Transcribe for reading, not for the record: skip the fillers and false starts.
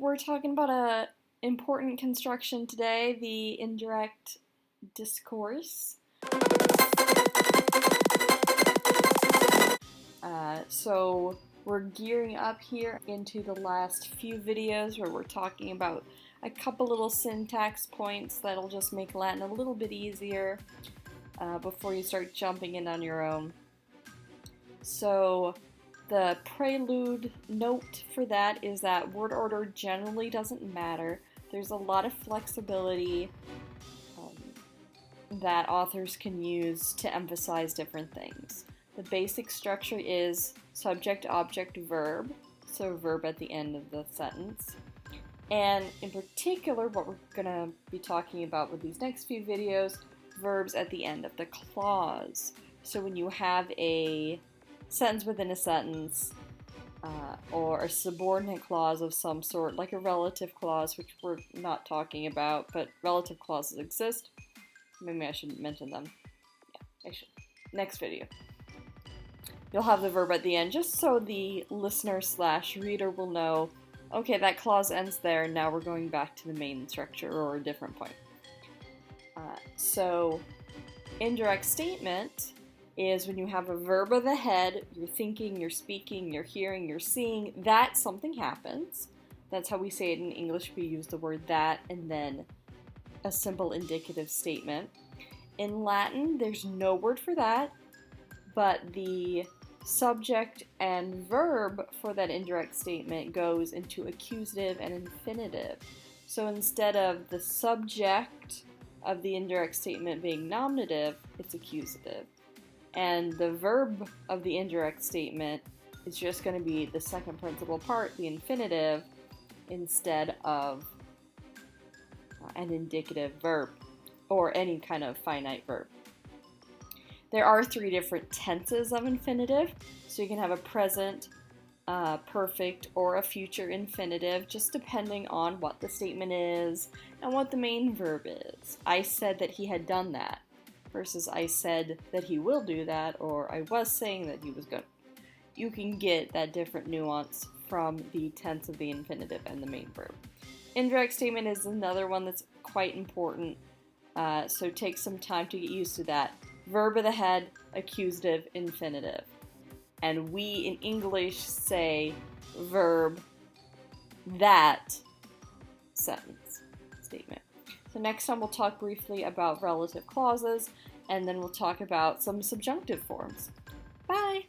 we're talking about a important construction today, the indirect discourse. So we're gearing up here into the last few videos where we're talking about a couple little syntax points that'll just make Latin a little bit easier before you start jumping in on your own. So the prelude note for that is that word order generally doesn't matter. There's a lot of flexibility that authors can use to emphasize different things. The basic structure is subject, object, verb, so verb at the end of the sentence. And in particular, what we're going to be talking about with these next few videos, verbs at the end of the clause. So when you have a sentence within a sentence, or a subordinate clause of some sort, like a relative clause, which we're not talking about, but relative clauses exist. Maybe I shouldn't mention them. Yeah, I should. Next video. You'll have the verb at the end, just so the listener/reader will know, okay, that clause ends there, now we're going back to the main structure or a different point. So, indirect statement is when you have a verb of the head, you're thinking, you're speaking, you're hearing, you're seeing, that something happens. That's how we say it in English. We use the word that and then a simple indicative statement. In Latin, there's no word for that, but the subject and verb for that indirect statement goes into accusative and infinitive. So instead of the subject of the indirect statement being nominative, it's accusative. And the verb of the indirect statement is just going to be the second principal part, the infinitive, instead of an indicative verb or any kind of finite verb. There are 3 different tenses of infinitive, so you can have a present, perfect, or a future infinitive, just depending on what the statement is and what the main verb is. I said that he had done that versus I said that he will do that, or I was saying that he was going to. You can get that different nuance from the tense of the infinitive and the main verb. Indirect statement is another one that's quite important, so take some time to get used to that. Verb of the head, accusative, infinitive. And we in English say verb that sentence statement. So next time we'll talk briefly about relative clauses, and then we'll talk about some subjunctive forms. Bye!